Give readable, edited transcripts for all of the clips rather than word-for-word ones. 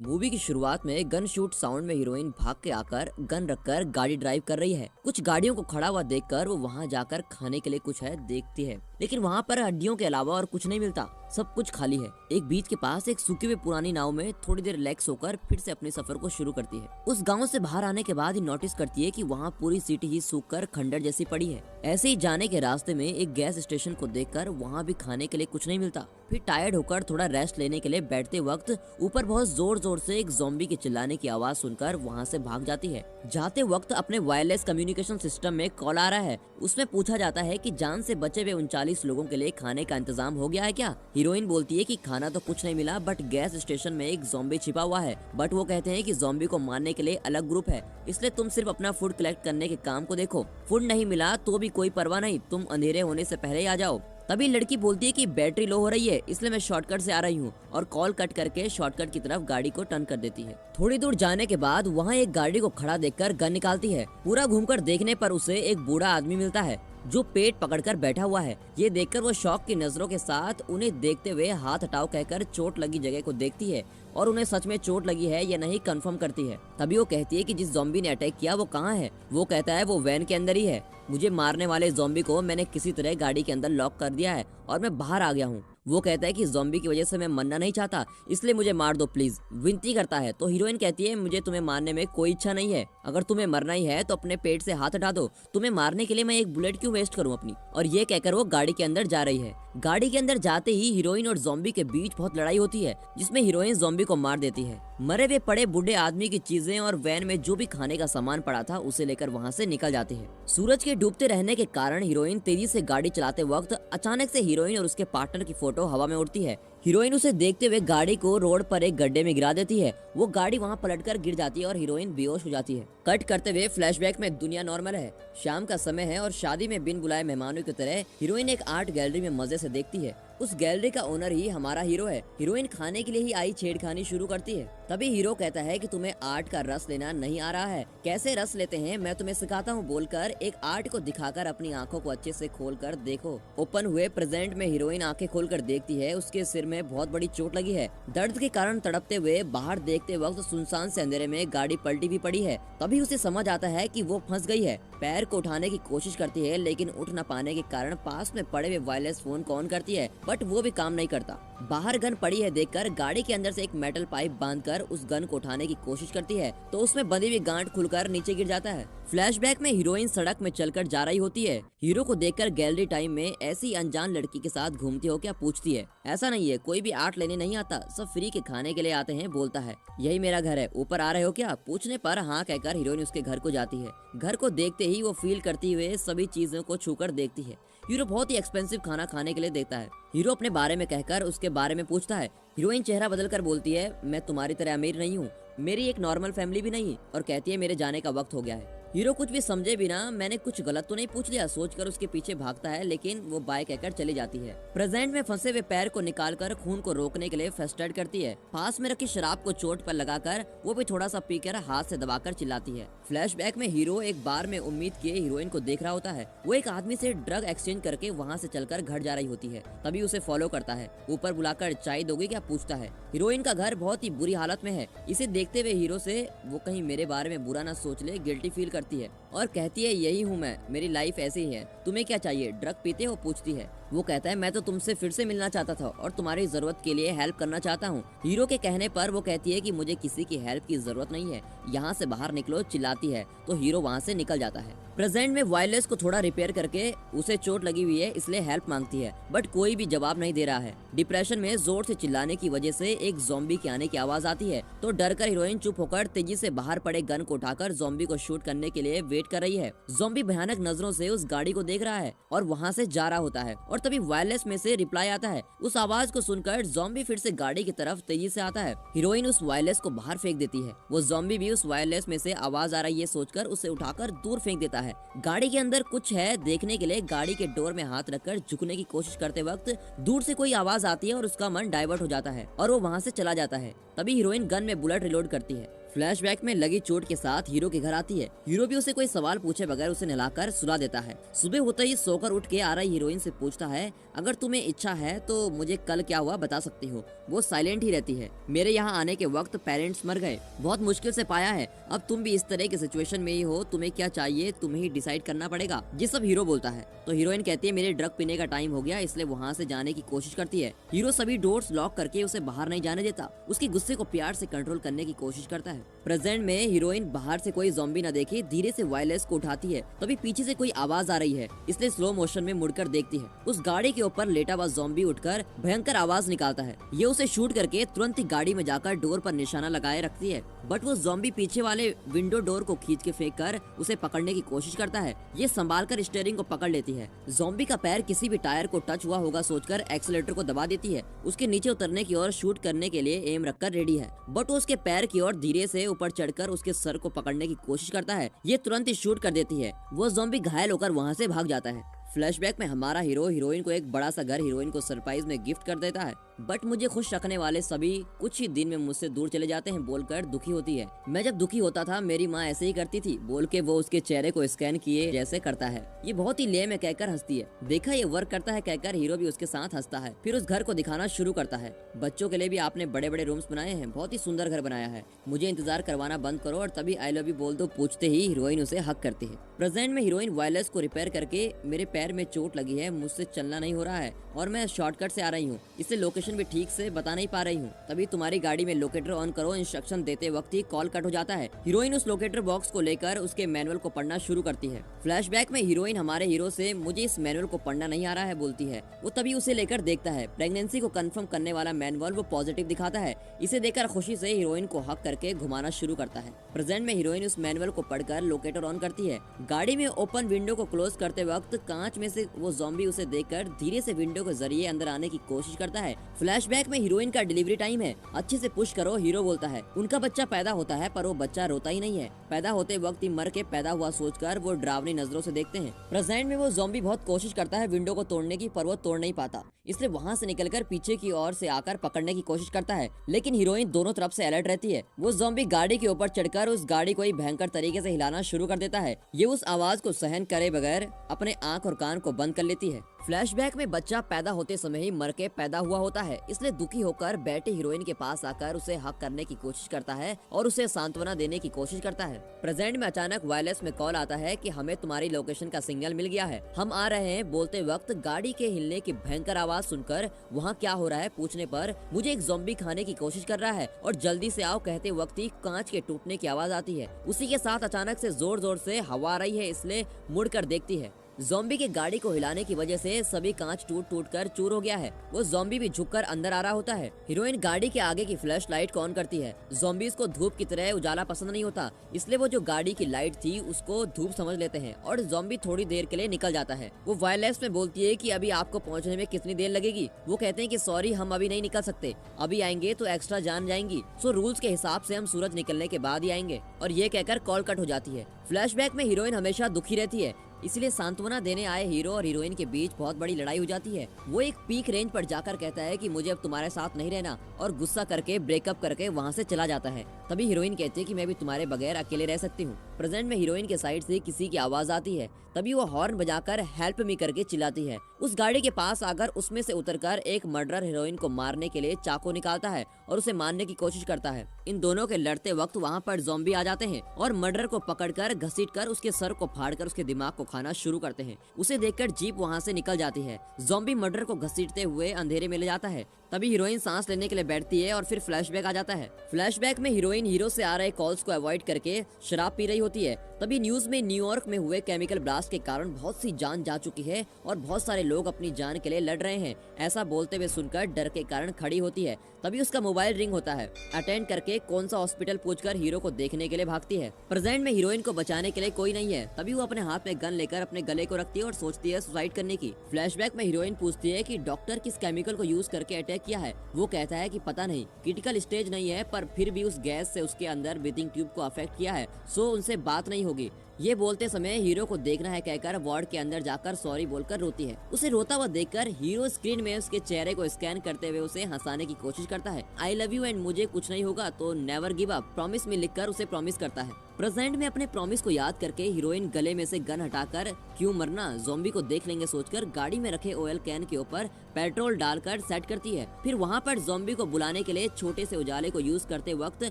Movie की शुरुआत में गन शूट साउंड में हीरोइन भाग के आकर गन रखकर गाड़ी ड्राइव कर रही है। कुछ गाड़ियों को खड़ा हुआ देखकर वो वहां जाकर खाने के लिए कुछ है देखती है, लेकिन वहां पर हड्डियों के अलावा और कुछ नहीं मिलता, सब कुछ खाली है। एक बीच के पास एक सूखी हुई पुरानी नाव में थोड़ी देर रिलैक्स होकर फिर से अपने सफर को शुरू करती है। उस गांव से बाहर आने के बाद ही नोटिस करती है कि वहाँ पूरी सिटी ही सूखकर खंडर जैसी पड़ी है। ऐसे ही जाने के रास्ते में एक गैस स्टेशन को देखकर वहाँ भी खाने के लिए कुछ नहीं मिलता। फिर टायर्ड होकर थोड़ा रेस्ट लेने के लिए बैठते वक्त ऊपर बहुत जोर जोर से एक ज़ॉम्बी के चिल्लाने की आवाज सुनकर वहाँ से भाग जाती है। जाते वक्त अपने वायरलेस कम्युनिकेशन सिस्टम में कॉल आ रहा है। उसमें पूछा जाता है कि जान से बचे हुए 39 लोगों के लिए खाने का इंतजाम हो गया है क्या। हीरोइन बोलती है कि खाना तो कुछ नहीं मिला, बट गैस स्टेशन में एक ज़ॉम्बी छिपा हुआ है। बट वो कहते हैं कि ज़ॉम्बी को मारने के लिए अलग ग्रुप है, इसलिए तुम सिर्फ अपना फूड कलेक्ट करने के काम को देखो। फूड नहीं मिला तो भी कोई परवाह नहीं, तुम अंधेरे होने से पहले ही आ जाओ। तभी लड़की बोलती है कि बैटरी लो हो रही है, इसलिए मैं शॉर्टकट से आ रही हूँ, और कॉल कट करके शॉर्टकट की तरफ गाड़ी को टर्न कर देती है। थोड़ी दूर जाने के बाद वहाँ एक गाड़ी को खड़ा देखकर गन निकालती है। पूरा घूमकर देखने पर उसे एक बूढ़ा आदमी मिलता है जो पेट पकड़कर बैठा हुआ है। ये देखकर वो शौक की नजरों के साथ उन्हें देखते हुए हाथ हटाओ कहकर चोट लगी जगह को देखती है और उन्हें सच में चोट लगी है या नहीं कंफर्म करती है। तभी वो कहती है कि जिस ज़ॉम्बी ने अटैक किया वो कहाँ है। वो कहता है वो वैन के अंदर ही है। मुझे मारने वाले ज़ॉम्बी को मैंने किसी तरह गाड़ी के अंदर लॉक कर दिया है और मैं बाहर आ गया हूँ। वो कहता है कि ज़ॉम्बी की वजह से मैं मरना नहीं चाहता, इसलिए मुझे मार दो प्लीज, विनती करता है। तो हीरोइन कहती है मुझे तुम्हें मारने में कोई इच्छा नहीं है, अगर तुम्हें मरना ही है तो अपने पेट से हाथ हटा दो, तुम्हें मारने के लिए मैं एक बुलेट क्यों वेस्ट करूं अपनी। और ये कहकर वो गाड़ी के अंदर जा रही है। गाड़ी के अंदर जाते ही हीरोइन और ज़ॉम्बी के बीच बहुत लड़ाई होती है, जिसमें हीरोइन ज़ॉम्बी को मार देती है। मरे हुए पड़े बूढ़े आदमी की चीजें और वैन में जो भी खाने का सामान पड़ा था उसे लेकर वहाँ से निकल जाते हैं। सूरज के डूबते रहने के कारण हीरोइन तेजी से गाड़ी चलाते वक्त अचानक से हीरोइन और उसके पार्टनर की फोटो हवा में उड़ती है। हीरोइन उसे देखते हुए गाड़ी को रोड पर एक गड्ढे में गिरा देती है। वो गाड़ी वहाँ पलटकर गिर जाती है और हीरोइन बेहोश हो जाती है। कट करते हुए फ्लैशबैक में दुनिया नॉर्मल है, शाम का समय है और शादी में बिन बुलाए मेहमानों की तरह हीरोइन एक आर्ट गैलरी में मजे से देखती है। उस गैलरी का ओनर ही हमारा हीरो है। हीरोइन खाने के लिए ही आई छेड़खानी शुरू करती है। तभी हीरो कहता है कि तुम्हें आर्ट का रस लेना नहीं आ रहा है, कैसे रस लेते हैं मैं तुम्हें सिखाता हूँ, बोलकर एक आर्ट को दिखाकर अपनी आंखों को अच्छे से खोलकर देखो। ओपन हुए प्रेजेंट में हीरोइन आंखें खोलकर देखती है। उसके सिर में बहुत बड़ी चोट लगी है। दर्द के कारण तड़पते हुए बाहर देखते वक्त सुनसान से अंधेरे में गाड़ी पलटी भी पड़ी है। तभी उसे समझ आता है कि वो फंस गई है। पैर को उठाने की कोशिश करती है, लेकिन उठ न पाने के कारण पास में पड़े हुए वायरलेस फोन को ऑन करती है, बट वो भी काम नहीं करता। बाहर गन पड़ी है देखकर गाड़ी के अंदर से एक मेटल पाइप बांधकर उस गन को उठाने की कोशिश करती है, तो उसमें बंधी हुई गांठ खुलकर नीचे गिर जाता है। फ्लैशबैक में हीरोइन सड़क में चलकर जा रही होती है। हीरो को देखकर गैलरी टाइम में ऐसी अनजान लड़की के साथ घूमती हो क्या पूछती है। ऐसा नहीं है, कोई भी आर्ट लेने नहीं आता, सब फ्री के खाने के लिए आते हैं, बोलता है। यही मेरा घर है, ऊपर आ रहे हो क्या पूछने पर हाँ कहकर हीरोइन उसके घर को जाती है। घर को देखते ही वो फील करती हुए सभी चीजों को छूकर देखती है। हीरो बहुत ही एक्सपेंसिव खाना खाने के लिए देता है। हीरो अपने बारे में कहकर उसके बारे में पूछता है। हीरोइन चेहरा बदलकर बोलती है मैं तुम्हारी तरह अमीर नहीं हूँ, मेरी एक नॉर्मल फैमिली भी नहीं, और कहती है मेरे जाने का वक्त हो गया है। हीरो कुछ भी समझे बिना मैंने कुछ गलत तो नहीं पूछ लिया सोचकर उसके पीछे भागता है, लेकिन वो बाय कहकर चली जाती है। प्रेजेंट में फंसे हुए पैर को निकालकर खून को रोकने के लिए फर्स्ट एड करती है। पास में रखी शराब को चोट पर लगाकर वो भी थोड़ा सा पीकर हाथ से दबाकर चिल्लाती है। फ्लैशबैक में हीरो एक बार में उम्मीद किए हीरोइन को देख रहा होता है। वो एक आदमी से ड्रग एक्सचेंज करके वहाँ से चलकर घर जा रही होती है। तभी उसे फॉलो करता है। ऊपर बुलाकर चाय दोगे क्या पूछता है। हीरोइन का घर बहुत ही बुरी हालत में है। इसे देखते हुए हीरो से वो कहीं मेरे बारे में बुरा ना सोच ले गिल्टी फील करती है और कहती है यही हूँ मैं, मेरी लाइफ ऐसी ही है, तुम्हें क्या चाहिए, ड्रग पीते हो पूछती है। वो कहता है मैं तो तुमसे फिर से मिलना चाहता था और तुम्हारी जरूरत के लिए हेल्प करना चाहता हूँ। हीरो के कहने पर वो कहती है कि मुझे किसी की हेल्प की जरूरत नहीं है, यहाँ से बाहर निकलो चिल्लाती है। तो हीरो वहाँ से निकल जाता है। प्रेजेंट में वायरलेस को थोड़ा रिपेयर करके उसे चोट लगी हुई है, इसलिए हेल्प मांगती है, बट कोई भी जवाब नहीं दे रहा है। डिप्रेशन में जोर से चिल्लाने की वजह से एक ज़ॉम्बी के आने की आवाज आती है, तो डरकर हीरोइन चुप होकर तेजी से बाहर पड़े गन को उठाकर ज़ॉम्बी को शूट करने के लिए वेट कर रही है। ज़ॉम्बी भयानक नजरों से उस गाड़ी को देख रहा है और वहाँ से जा रहा होता है, और तभी वायरलेस में से रिप्लाई आता है। उस आवाज को सुनकर ज़ॉम्बी फिर से गाड़ी की तरफ तेजी से आता है। हीरोइन उस वायरलेस को बाहर फेंक देती है। वो ज़ॉम्बी भी उस वायरलेस में से आवाज आ रही है सोचकर उसे उठाकर दूर फेंक देता है। गाड़ी के अंदर कुछ है देखने के लिए गाड़ी के डोर में हाथ रखकर झुकने की कोशिश करते वक्त दूर से कोई आवाज आती है और उसका मन डाइवर्ट हो जाता है और वो वहाँ से चला जाता है। तभी हीरोइन गन में बुलेट रिलोड करती है। फ्लैशबैक में लगी चोट के साथ हीरो के घर आती है। हीरो भी उसे कोई सवाल पूछे बगैर उसे नहलाकर सुला देता है। सुबह होते ही सोकर उठ के आ रही हीरोइन से पूछता है, अगर तुम्हें इच्छा है तो मुझे कल क्या हुआ बता सकती हो। वो साइलेंट ही रहती है। मेरे यहाँ आने के वक्त पेरेंट्स मर गए, बहुत मुश्किल से पाया है। अब तुम भी इस तरह की सिचुएशन में ही हो, तुम्हें क्या चाहिए तुम्हें ही डिसाइड करना पड़ेगा। ये सब हीरो बोलता है तो हीरोइन कहती है, मेरे ड्रग पीने का टाइम हो गया, इसलिए वहाँ से जाने की कोशिश करती है। हीरो सभी डोर्स लॉक करके उसे बाहर नहीं जाने देता। उसके गुस्से को प्यार से कंट्रोल करने की कोशिश करता है। प्रेजेंट में हीरोइन बाहर से कोई ज़ॉम्बी न देखे धीरे से वायरलेस को उठाती है। तभी पीछे से कोई आवाज आ रही है, इसलिए स्लो मोशन में मुड़कर देखती है। उस गाड़ी के ऊपर लेटा हुआ ज़ॉम्बी उठकर भयंकर आवाज निकालता है। ये उसे शूट करके तुरंत ही गाड़ी में जाकर डोर पर निशाना लगाए रखती है। बट वो ज़ॉम्बी पीछे वाले विंडो डोर को खींच के फेंक कर उसे पकड़ने की कोशिश करता है। ये संभाल कर स्टीयरिंग को पकड़ लेती है। ज़ॉम्बी का पैर किसी भी टायर को टच हुआ होगा सोचकर एक्सीलरेटर को दबा देती है। उसके नीचे उतरने की ओर शूट करने के लिए एम रखकर रेडी है। बट वो उसके पैर की ओर धीरे से ऊपर चढ़कर उसके सर को पकड़ने की कोशिश करता है। ये तुरंत ही शूट कर देती है। वो ज़ॉम्बी घायल होकर वहाँ से भाग जाता है। फ्लैशबैक में हमारा हीरो हीरोइन को एक बड़ा सा घर हीरोइन को सरप्राइज में गिफ्ट कर देता है। बट मुझे खुश रखने वाले सभी कुछ ही दिन में मुझसे दूर चले जाते हैं बोलकर दुखी होती है। मैं जब दुखी होता था मेरी माँ ऐसे ही करती थी बोल के वो उसके चेहरे को स्कैन किए जैसे करता है। ये बहुत ही लेम है कहकर हंसती है। देखा ये वर्क करता है कहकर हीरो भी उसके साथ हंसता है। फिर उस घर को दिखाना शुरू करता है। बच्चों के लिए भी आपने बड़े बड़े रूम्स बनाए हैं, बहुत ही सुंदर घर बनाया है, मुझे इंतजार करवाना बंद करो और तभी आई लव यू बोल दो। पूछते ही हीरोइन उसे हक करती है। प्रेजेंट में हीरोइन वायरलेस को रिपेयर करके, मेरे पैर में चोट लगी है, मुझसे चलना नहीं हो रहा है और मैं शॉर्टकट से आ रही हूँ, इसलिए लोकेशन भी ठीक से बता नहीं पा रही हूँ। तभी तुम्हारी गाड़ी में लोकेटर ऑन करो इंस्ट्रक्शन देते वक्त ही कॉल कट हो जाता है। हीरोइन उस लोकेटर बॉक्स को लेकर उसके मैनुअल को पढ़ना शुरू करती है। फ्लैशबैक में हीरोइन हमारे हीरो से मुझे इस मैनुअल को पढ़ना नहीं आ रहा है बोलती है। वो तभी उसे लेकर देखता है। प्रेगनेंसी को कंफर्म करने वाला मैनुअल वो पॉजिटिव दिखाता है। इसे देखकर खुशी से हीरोइन को हक करके घुमाना शुरू करता है। प्रेजेंट में हीरोइन उस मैनुअल को पढ़कर लोकेटर ऑन करती है। गाड़ी में ओपन विंडो को क्लोज करते वक्त कांच में से वो ज़ॉम्बी उसे देखकर धीरे से विंडो के जरिए अंदर आने की कोशिश करता है। फ्लैशबैक में हीरोइन का डिलीवरी टाइम है, अच्छे से पुश करो हीरो बोलता है। उनका बच्चा पैदा होता है पर वो बच्चा रोता ही नहीं है। पैदा होते वक्त ही मर के पैदा हुआ सोचकर वो डरावनी नजरों से देखते हैं। प्रेजेंट में वो ज़ॉम्बी बहुत कोशिश करता है विंडो को तोड़ने की पर वो तोड़ नहीं पाता, इसलिए वहाँ से निकलकर पीछे की ओर से आकर पकड़ने की कोशिश करता है। लेकिन हीरोइन दोनों तरफ से अलर्ट रहती है। वो ज़ॉम्बी गाड़ी के ऊपर चढ़कर उस गाड़ी को ही भयंकर तरीके से हिलाना शुरू कर देता है। ये उस आवाज को सहन करे बगैर अपने आंख और कान को बंद कर लेती है। फ्लैशबैक में बच्चा पैदा होते समय ही मर के पैदा हुआ होता है, इसलिए दुखी होकर बैठे हीरोइन के पास आकर उसे हक करने की कोशिश करता है और उसे सांत्वना देने की कोशिश करता है। प्रेजेंट में अचानक वायरलेस में कॉल आता है कि हमें तुम्हारी लोकेशन का सिग्नल मिल गया है, हम आ रहे हैं। बोलते वक्त गाड़ी के हिलने की भयंकर आवाज सुनकर वहाँ क्या हो रहा है पूछने पर मुझे एक ज़ॉम्बी खाने की कोशिश कर रहा है और जल्दी से आओ कहते वक्त ही कांच के टूटने की आवाज आती है। उसी के साथ अचानक से जोर जोर से हवा आ रही है, इसलिए मुड़कर देखती है। ज़ॉम्बी के गाड़ी को हिलाने की वजह से सभी कांच टूट टूट कर चूर हो गया है। वो ज़ॉम्बी भी झुककर अंदर आ रहा होता है। हीरोइन गाड़ी के आगे की फ्लैश लाइट को ऑन करती है। ज़ॉम्बीज़ को धूप की तरह उजाला पसंद नहीं होता, इसलिए वो जो गाड़ी की लाइट थी उसको धूप समझ लेते हैं और ज़ॉम्बी थोड़ी देर के लिए निकल जाता है। वो वायरलेस में बोलती है कि अभी आपको पहुंचने में कितनी देर लगेगी। वो कहते हैं कि सॉरी हम अभी नहीं निकल सकते, अभी आएंगे तो एक्स्ट्रा जान जाएंगी, सो रूल्स के हिसाब से हम सूरज निकलने के बाद ही आएंगे। और ये कहकर कॉल कट हो जाती है। फ्लैशबैक में हीरोइन हमेशा दुखी रहती है, इसलिए सांत्वना देने आए हीरो और हीरोइन के बीच बहुत बड़ी लड़ाई हो जाती है। वो एक पीक रेंज पर जाकर कहता है कि मुझे अब तुम्हारे साथ नहीं रहना और गुस्सा करके ब्रेकअप करके वहाँ से चला जाता है। तभी हीरोइन कहती है कि मैं भी तुम्हारे बगैर अकेले रह सकती हूँ। प्रेजेंट में हीरोइन के साइड से किसी की आवाज आती है, तभी वो हॉर्न बजाकर हेल्प मी करके चिल्लाती है। उस गाड़ी के पास आकर उसमें से उतरकर एक मर्डरर हीरोइन को मारने के लिए चाकू निकालता है और उसे मारने की कोशिश करता है। इन दोनों के लड़ते वक्त वहाँ पर ज़ॉम्बी आ जाते हैं और मर्डरर को पकड़कर घसीटकर उसके सर को फाड़कर उसके दिमाग को खाना शुरू करते हैं। उसे देखकर जीप वहाँ से निकल जाती है। ज़ॉम्बी मर्डरर को घसीटते हुए अंधेरे में ले जाता है। तभी हीरोइन सांस लेने के लिए बैठती है और फिर फ्लैशबैक आ जाता है। फ्लैशबैक में हीरोइन हीरो से आ रहे कॉल्स को अवॉइड करके शराब पी रही होती है। तभी न्यूज में न्यूयॉर्क में हुए केमिकल ब्लास्ट के कारण बहुत सी जान जा चुकी है और बहुत सारे लोग अपनी जान के लिए लड़ रहे हैं। ऐसा बोलते हुए सुनकर डर के कारण खड़ी होती है। तभी उसका मोबाइल रिंग होता है। अटेंड करके कौन सा हॉस्पिटल पूछकर हीरो को देखने के लिए भागती है। प्रेजेंट में हीरोइन को बचाने के लिए कोई नहीं है। तभी वो अपने हाथ में गन लेकर अपने गले को रखती है और सोचती है सुसाइड करने की। फ्लैशबैक में हीरोइन पूछती है कि डॉक्टर किस केमिकल को यूज करके अटैक किया है। वो कहता है कि पता नहीं, क्रिटिकल स्टेज नहीं है पर फिर भी उस गैस से उसके अंदर ब्रीथिंग ट्यूब को अफेक्ट किया है, सो उनसे बात नहीं होगी। ये बोलते समय हीरो को देखना है कहकर वार्ड के अंदर जाकर सॉरी बोलकर रोती है। उसे रोता हुआ देखकर हीरो स्क्रीन में उसके चेहरे को स्कैन करते हुए उसे हंसाने की कोशिश करता है। आई लव यू एंड मुझे कुछ नहीं होगा तो नेवर गिव अप प्रॉमिस में लिखकर उसे प्रॉमिस करता है। प्रेजेंट में अपने प्रॉमिस को याद करके हीरोइन गले में से गन हटाकर क्यों मरना, ज़ॉम्बी को देख लेंगे सोचकर गाड़ी में रखे ऑयल कैन के ऊपर पेट्रोल डालकर सेट करती है। फिर वहाँ पर ज़ॉम्बी को बुलाने के लिए छोटे से उजाले को यूज करते वक्त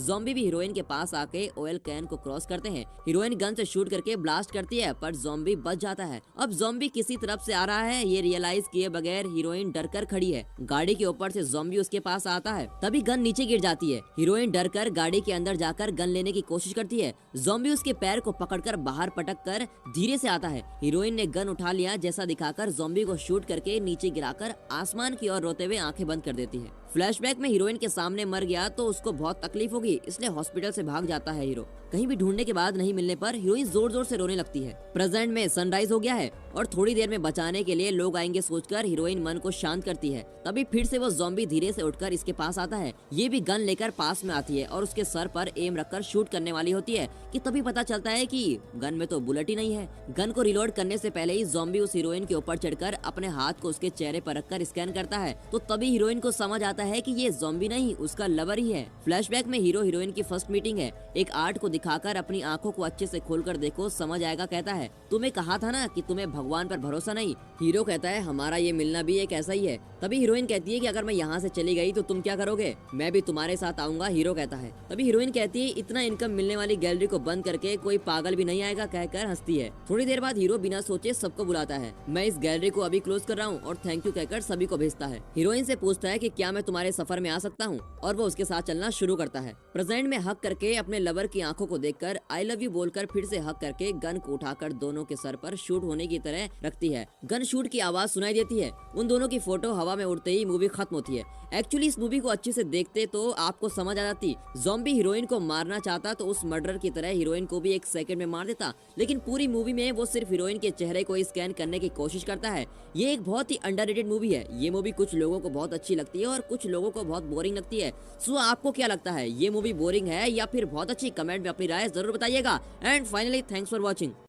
ज़ॉम्बी भी हीरोइन के पास आके ऑयल कैन को क्रॉस करते हैं। हीरोइन गन से शूट करके ब्लास्ट करती है पर ज़ॉम्बी बच जाता है। अब ज़ॉम्बी किसी तरफ से आ रहा है ये रियलाइज किए बगैर हीरोइन डरकर खड़ी है। गाड़ी के ऊपर से ज़ॉम्बी उसके पास आता है, तभी गन नीचे गिर जाती है। हीरोइन डरकर गाड़ी के अंदर जाकर गन लेने की कोशिश करती है। ज़ॉम्बी उसके पैर को पकड़कर बाहर पटक कर धीरे से आता है। हीरोइन ने गन उठा लिया जैसा दिखाकर ज़ॉम्बी को शूट करके नीचे गिराकर आसमान की ओर रोते हुए आंखें बंद कर देती है। फ्लैशबैक में हीरोइन के सामने मर गया तो उसको बहुत तकलीफ होगी, इसलिए हॉस्पिटल से भाग जाता है हीरो। कहीं भी ढूंढने के बाद नहीं मिलने पर हीरोइन जोर जोर से रोने लगती है। प्रेजेंट में सनराइज हो गया है और थोड़ी देर में बचाने के लिए लोग आएंगे सोचकर हीरोइन मन को शांत करती है। तभी फिर से वो ज़ॉम्बी धीरे से उठकर इसके पास आता है। ये भी गन लेकर पास में आती है और उसके सर पर एम रखकर शूट करने वाली होती है कि तभी पता चलता है कि गन में तो बुलेट ही नहीं है। गन को रिलोड करने से पहले ही ज़ॉम्बी उस हीरोइन के ऊपर चढ़कर अपने हाथ को उसके चेहरे पर रखकर स्कैन करता है। तो तभी हीरोइन को समझ आता है कि ये ज़ॉम्बी नहीं उसका लवर ही है। फ्लैशबैक में हीरो हीरोइन की फर्स्ट मीटिंग है। एक आर्ट को दिखाकर अपनी आंखों को अच्छे से खोलकर देखो समझ आएगा कहता है, तुम्हें कहा था ना कि तुम्हें भगवान पर भरोसा नहीं। हीरो कहता है हमारा ये मिलना भी एक ऐसा ही है। तभी हीरोइन कहती है कि अगर मैं यहाँ से चली गई तो तुम क्या करोगे, मैं भी तुम्हारे साथ आऊंगा। हीरो कहता है। तभी हीरोइन कहती है इतना इनकम मिलने वाली गैलरी को बंद करके कोई पागल भी नहीं आएगा कहकर हंसती है। थोड़ी देर बाद हीरो बिना सोचे सबको बुलाता है। मैं इस गैलरी को अभी क्लोज कर रहा हूँ और थैंक यू कहकर सभी को भेजता है। हीरोइन से पूछता है कि क्या मैं तुम्हारे सफर में आ सकता हूँ और वो उसके साथ चलना शुरू करता है। प्रेजेंट में हक करके अपने लवर की आंखों को देखकर आई लव यू बोलकर फिर से हक करके गन को उठाकर दोनों के सर पर शूट होने की तरह रखती है। गन शूट की आवाज सुनाई देती है। उन दोनों की फोटो हवा में उड़ते ही मूवी खत्म होती है। एक्चुअली इस मूवी को अच्छे से देखते तो आपको समझ आ जाती, ज़ॉम्बी हीरोइन को मारना चाहता तो उस मर्डर की तरह हीरोइन को भी एक सेकंड में मार देता, लेकिन पूरी मूवी में वो सिर्फ हीरोइन के चेहरे को स्कैन करने की कोशिश करता है। ये एक बहुत ही अंडररेटेड मूवी है। ये मूवी कुछ लोगों को बहुत अच्छी लगती है और कुछ लोगों को बहुत बोरिंग लगती है। सो आपको क्या लगता है, ये मूवी बोरिंग है या फिर बहुत अच्छी? कमेंट में अपनी राय जरूर बताइएगा। And finally thanks for watching.